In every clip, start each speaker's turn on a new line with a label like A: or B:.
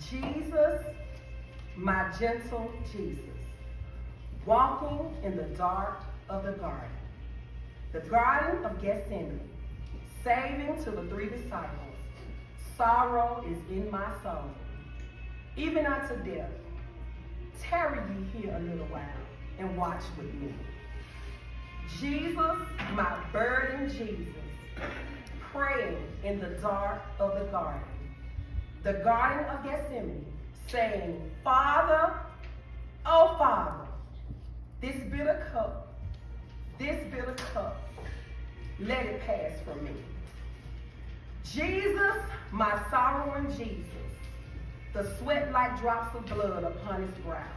A: Jesus, my gentle Jesus, walking in the dark of the Garden of Gethsemane, saving to the 3 disciples, sorrow is in my soul, even unto death. Tarry ye here a little while and watch with me. Jesus, my burdened Jesus, praying in the dark of the Garden of Gethsemane, saying, Father, oh Father, this bitter cup, let it pass from me. Jesus, my sorrowing Jesus, the sweat like drops of blood upon his brow,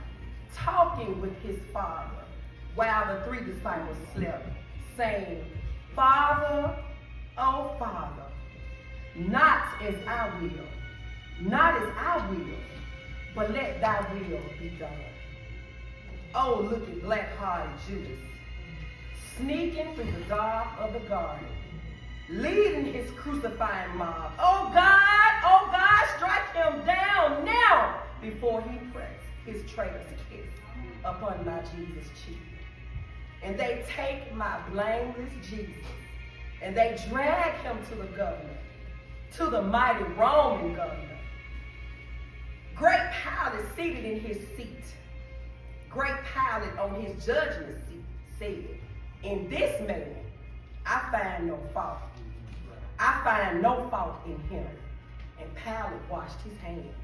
A: talking with his Father while the 3 disciples slept, saying, Father, oh Father, not as I will, but let thy will be done. Oh, look at black-hearted Judas, sneaking through the dark of the garden, leading his crucifying mob. Oh God, strike him down now before he press his traitor's kiss upon my Jesus' cheek. And they take my blameless Jesus, and they drag him to the governor, to the mighty Roman governor. Great Pilate seated in his seat. Great Pilate on his judgment seat said, in this man, I find no fault. I find no fault in him. And Pilate washed his hands.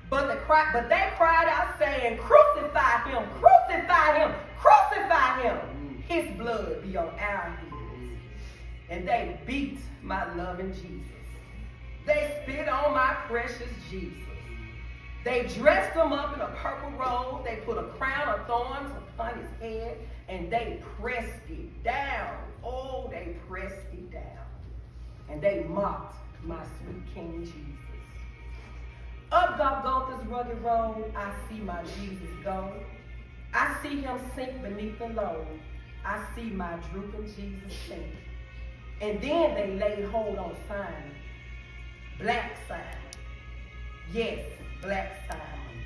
A: But they cried out saying, crucify him, crucify him, crucify him. His blood be on our heads. And they beat my loving Jesus. They spit on my precious Jesus. They dressed him up in a purple robe. They put a crown of thorns upon his head, and they pressed it down. Oh, they pressed it down. And they mocked my sweet King Jesus. Up Golgotha's rugged road, I see my Jesus go. I see him sink beneath the load. I see my drooping Jesus sink. And then they laid hold on Simon, black Simon. Yes, black Simon.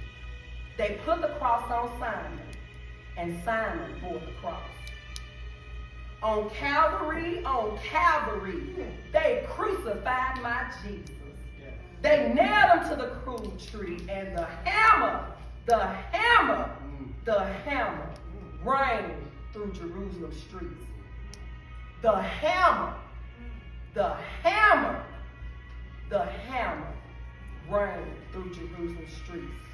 A: They put the cross on Simon, and Simon bore the cross. On Calvary, they crucified my Jesus. They nailed him to the cruel tree, and the hammer rang through Jerusalem streets. The hammer rang through Jerusalem streets.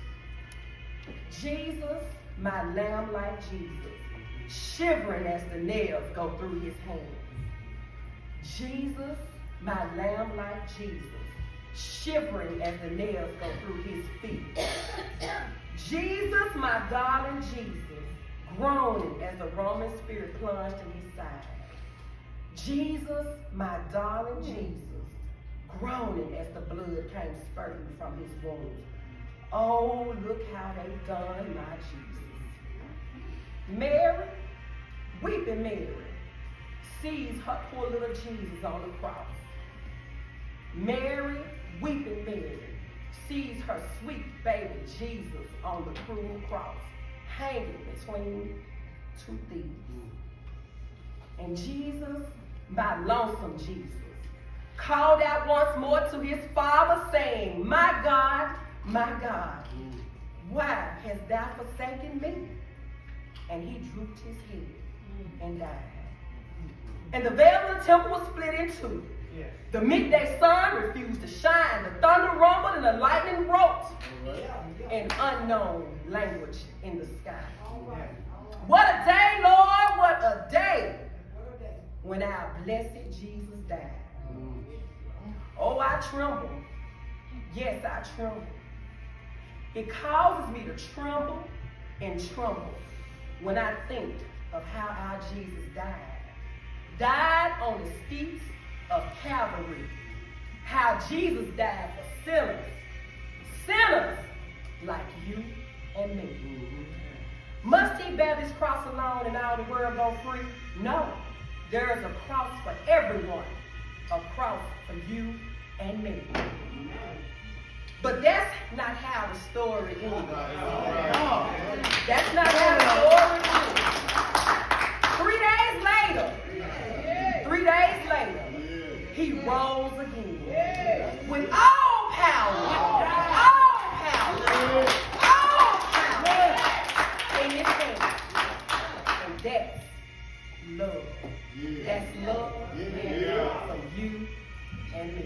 A: Jesus, my lamb like Jesus, shivering as the nails go through his hands. Jesus, my lamb like Jesus, shivering as the nails go through his feet. Jesus, my darling Jesus, groaning as the Roman spirit plunged in his side. Jesus, my darling Jesus, groaning as the blood came spurting from his wounds. Oh, look how they done my Jesus. Mary, weeping Mary, sees her poor little Jesus on the cross. Mary, weeping Mary, sees her sweet baby Jesus on the cruel cross, hanging between 2 thieves. And Jesus, my lonesome Jesus, called out once more to his Father, saying, my God, why hast thou forsaken me? And he drooped his head and died. And the veil of the temple was split in two. Yes. The midday sun refused to shine. The thunder rumbled and the lightning wrote an unknown language in the sky. What a day, Lord, what a day when our blessed Jesus died. Oh, I tremble. Yes, I tremble. It causes me to tremble and tremble when I think of how our Jesus died on the steeps of Calvary. How Jesus died for sinners like you and me. Must he bear this cross alone and all the world go free? No, there is a cross for everyone, a cross for you and me. But that's not how the story ends. That's not how the story ends. 3 days later, he rose again. With all power in his hand. And that's love. That's love for you and me.